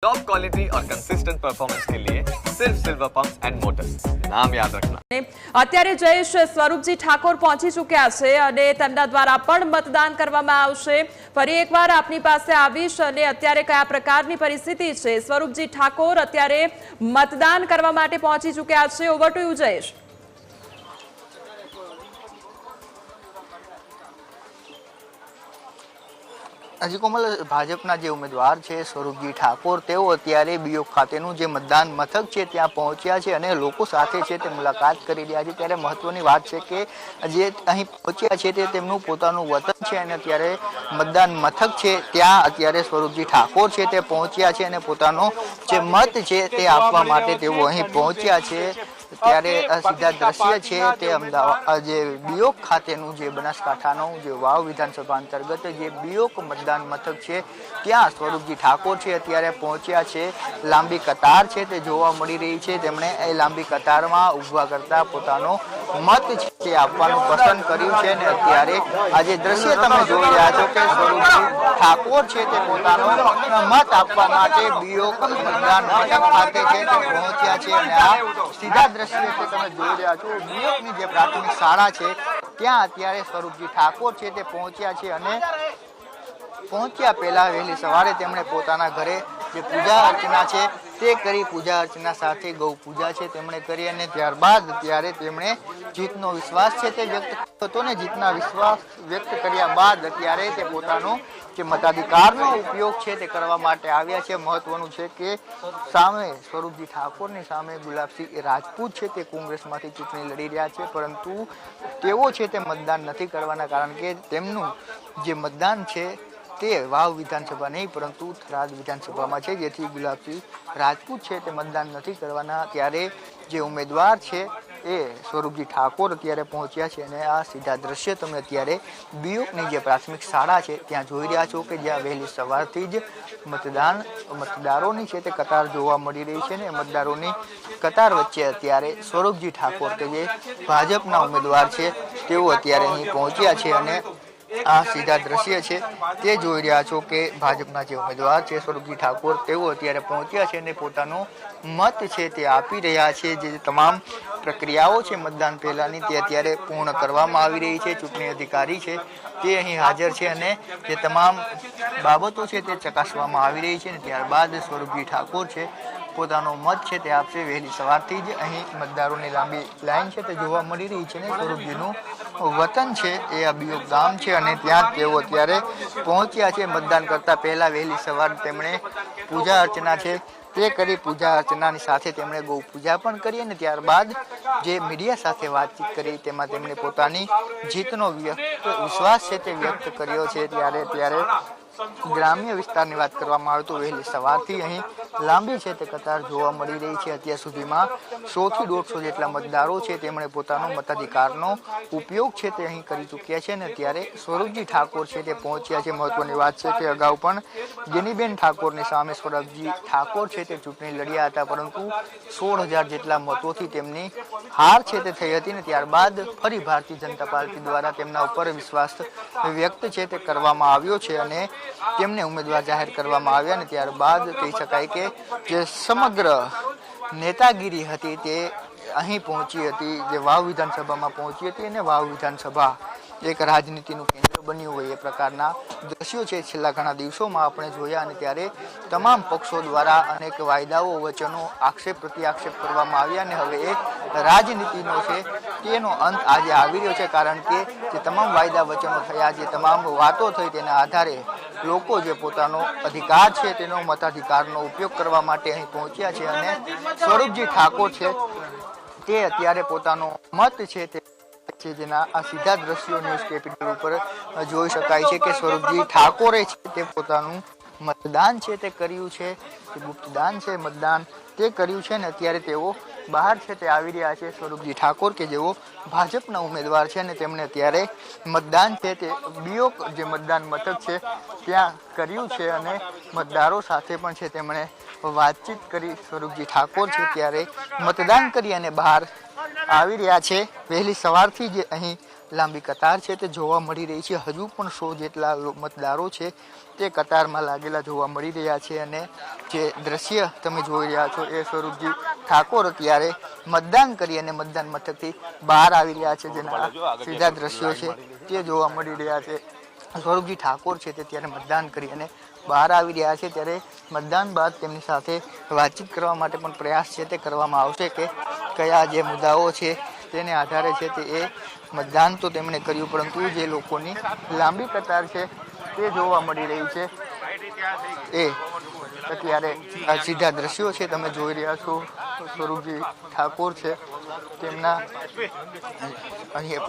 Top quality और consistent performance के लिए सिर्फ सिल्वर पंप्स एंड मोटर्स, नाम याद रखना। અત્યારે જયેશ સ્વરૂપજી ઠાકોર પહોંચી ચૂક્યા છે અને તેમના દ્વારા પણ મતદાન કરવામાં આવશે। ફરી એકવાર આપની પાસે આવીશ અને અત્યારે કયા પ્રકારની પરિસ્થિતિ છે? સ્વરૂપજી ઠાકોર અત્યારે મતદાન કરવા માટે પહોંચી ચૂક્યા છે। Over to you Jayesh. હજી કોમલ, ભાજપના જે ઉમેદવાર છે સ્વરૂપજી ઠાકોર, તેઓ અત્યારે બીઓક ખાતેનું જે મતદાન મથક છે ત્યાં પહોંચ્યા છે અને લોકો સાથે છે તે મુલાકાત કરી રહ્યા છે। ત્યારે મહત્વની વાત છે કે જે અહીં પહોંચ્યા છે તે તેમનું પોતાનું વતન છે અને અત્યારે મતદાન મથક છે ત્યાં અત્યારે સ્વરૂપજી ઠાકોર છે તે પહોંચ્યા છે અને પોતાનો જે મત છે તે આપવા માટે તેઓ અહીં પહોંચ્યા છે। ત્યારે સીધા દ્રશ્ય છે તે અમદાવાદ જે બીઓક ખાતેનું જે બનાસકાંઠાનું જે વાવ વિધાનસભા અંતર્ગત જે બીઓક મતદાન મથક છે ત્યાં સ્વરૂપજી ઠાકોર છે અત્યારે પહોંચ્યા છે। લાંબી કતાર છે તે જોવા મળી રહી છે। તેમણે એ લાંબી કતારમાં ઊભા કરતા પોતાનો મત છે તે આપવાનું પસંદ કર્યું છે અને અત્યારે આ જે દ્રશ્ય તમે જોઈ રહ્યા છો કે સ્વરૂપજી ઠાકોર છે તે પોતાનો મત આપવા માટે બીઓક મતદાન મથક ખાતે છે તે પહોંચ્યા છે અને આ સીધા દ્રશ્ય છે તમે જોઈ રહ્યા છો બીઓકની જે પ્રાથમિક શાળા છે ત્યાં અત્યારે સ્વરૂપજી ઠાકોર છે તે પહોંચ્યા છે અને પહોંચ્યા પહેલા વહેલી સવારે તેમણે પોતાના ઘરે જે પૂજા અર્ચના છે તે કરી। પૂજા અર્ચના સાથે ગૌ પૂજા છે તેમણે કરી અને ત્યારબાદ ત્યારે તેમણે જીતનો વિશ્વાસ છે તે વ્યક્ત કર્યો હતો ને જીતના વિશ્વાસ વ્યક્ત કર્યા બાદ અત્યારે તે પોતાનો જે મતાધિકારનો ઉપયોગ છે તે કરવા માટે આવ્યા છે। મહત્વનું છે કે સામે સ્વરૂપજી ઠાકોરની સામે ગુલાબસિંહ રાજપૂત છે તે કોંગ્રેસમાંથી ચૂંટણી લડી રહ્યા છે, પરંતુ તેઓ છે તે મતદાન નથી કરવાના, કારણ કે તેમનું જે મતદાન છે તે વાવ વિધાનસભા નહીં પરંતુ થરાદ વિધાનસભામાં છે, જેથી ગુલાબસિંહ રાજપૂત છે તે મતદાન નથી કરવાના। ત્યારે જે ઉમેદવાર છે એ સ્વરૂપજી ઠાકોર અત્યારે પહોંચ્યા છે અને આ સીધા દ્રશ્ય તમે અત્યારે બીઓકની જે પ્રાથમિક શાળા છે ત્યાં જોઈ રહ્યા છો કે જ્યાં વહેલી સવારથી જ મતદારોની છે તે કતાર જોવા મળી રહી છે ને મતદારોની કતાર વચ્ચે અત્યારે સ્વરૂપજી ઠાકોર કે જે ભાજપના ઉમેદવાર છે તેઓ અત્યારે અહીં પહોંચ્યા છે અને આ સીધા દ્રશ્ય છે તે જોઈ રહ્યા છો કે ભાજપના જે ઉમેદવાર છે સ્વરૂપજી ઠાકોર તેઓ અત્યારે પહોંચ્યા છે અને પોતાનો મત છે તે આપી રહ્યા છે। જે તમામ પ્રક્રિયાઓ છે મતદાન પહેલાની તે અત્યારે પૂર્ણ કરવામાં આવી રહી છે। ચૂંટણી અધિકારી છે તે અહીં હાજર છે અને જે તમામ બાબતો છે તે ચકાસવામાં આવી રહી છે અને ત્યારબાદ સ્વરૂપજી ઠાકોર છે પોતાનો મત છે તે આપશે। વહેલી સવારથી જ અહીં મતદારોની લાંબી લાઈન છે તે જોવા મળી રહી છે ને સ્વરૂપજીનું વતન છે એ આ બીઓક ગામ છે અને ત્યાં તેઓ અત્યારે પહોંચ્યા છે। મતદાન કરતા પહેલા વહેલી સવાર તેમણે પૂજા અર્ચના છે તે કરી। પૂજા અર્ચનાની સાથે તેમણે ગૌ પૂજા પણ કરી અને ત્યારબાદ જે મીડિયા સાથે વાતચીત કરી તેમાં તેમણે પોતાની જીતનો વિશ્વાસ છે તે વ્યક્ત કર્યો છે। ત્યારે ગ્રામ્ય વિસ્તારની વાત કરવામાં આવે તો વહેલી સવારથી અહીં લાંબી છે તે કતાર જોવા મળી રહી છે। અત્યાર સુધીમાં 100 થી 150 જેટલા મતદારો છે તેમણે પોતાનો મતાધિકારનો ઉપયોગ છે તે અહીં કરી ચૂક્યા છે અને ત્યારે સ્વરૂપજી ઠાકોર છે તે પહોંચ્યા છે। મહત્વની વાત છે કે અગાઉ પણ ગેનીબેન ઠાકોરની સામે સ્વરૂપજી ઠાકોર છે તે ચૂંટણી લડ્યા હતા, પરંતુ 16,000 જેટલા મતોથી તેમની હાર છે તે થઈ હતી ને ત્યારબાદ ફરી ભારતીય જનતા પાર્ટી દ્વારા તેમના ઉપર વિશ્વાસ વ્યક્ત છે તે કરવામાં આવ્યો છે અને તેમને ઉમેદવાર જાહેર કરવામાં આવ્યા ને ત્યારબાદ કહી શકાય કે જે સમગ્ર નેતાગીરી હતી તે અહીં પહોંચી હતી, જે વાવ વિધાનસભામાં પહોંચી હતી અને વાવ વિધાનસભા એક રાજનીતિનું કેન્દ્ર બન્યું હોય એ પ્રકારના દ્રશ્યો છે છેલ્લા ઘણા દિવસોમાં આપણે જોયા અને ત્યારે તમામ પક્ષો દ્વારા અનેક વાયદાઓ વચનો આક્ષેપ પ્રત્યાક્ષેપ કરવામાં આવ્યા અને હવે એ રાજનીતિનો છે તેનો અંત આજે આવી રહ્યો છે, કારણ કે જે તમામ વાયદા વચનો થયા, જે તમામ વાતો થઈ તેના આધારે લોકો જે પોતાનો અધિકાર છે તેનો મતાધિકારનો ઉપયોગ કરવા માટે અહીં પહોંચ્યા છે અને સ્વરૂપજી ઠાકોર છે તે અત્યારે પોતાનો મત છે તે જેના આ સીધા દ્રશ્યો ન્યૂઝ કેપિટલ ઉપર જોઈ શકાય છે કે સ્વરૂપજી ઠાકોરે છે તે પોતાનું મતદાન છે તે કર્યું છે, ગુપ્તદાન છે મતદાન તે કર્યું છે ને અત્યારે તેઓ બહાર છે તે આવી રહ્યા છે। સ્વરૂપજી ઠાકોર કે જેઓ ભાજપના ઉમેદવાર છે અને તેમણે અત્યારે મતદાન છે તે બીઓક જે મતદાન મથક છે ત્યાં કર્યું છે અને મતદારો સાથે પણ છે તેમણે વાતચીત કરી। સ્વરૂપજી ઠાકોર છે ત્યારે મતદાન કરી અને બહાર આવી રહ્યા છે। વહેલી સવારથી જ અહીં લાંબી કતાર છે તે જોવા મળી રહી છે. હજુ પણ 100 જેટલા મતદારો છે તે કતારમાં લાગેલા જોવા મળી રહ્યા છે. અને જે દ્રશ્ય તમે જોઈ રહ્યા છો એ સ્વરૂપજી ઠાકોર અત્યારે મતદાન કરી અને મતદાન મથકથી બહાર આવી રહ્યા છે, જેના સીધા દ્રશ્યો છે તે જોવા મળી રહ્યા છે. સ્વરૂપજી ઠાકોર છે તે ત્યારે મતદાન કરી અને બહાર આવી રહ્યા છે. ત્યારે મતદાન બાદ તેમની સાથે વાતચીત કરવા માટે પણ પ્રયાસ છે તે કરવામાં આવશે કે કયા જે મુદ્દાઓ છે તેને આધારે છે તે એ મતદાન તો તેમણે કર્યું, પરંતુ જે લોકોની લાંબી કતાર છે તે જોવા મળી રહી છે એ અત્યારે આ સીધા દ્રશ્યો છે તમે જોઈ રહ્યા છો. સ્વરૂપજી ઠાકોર છે તેમના અહીં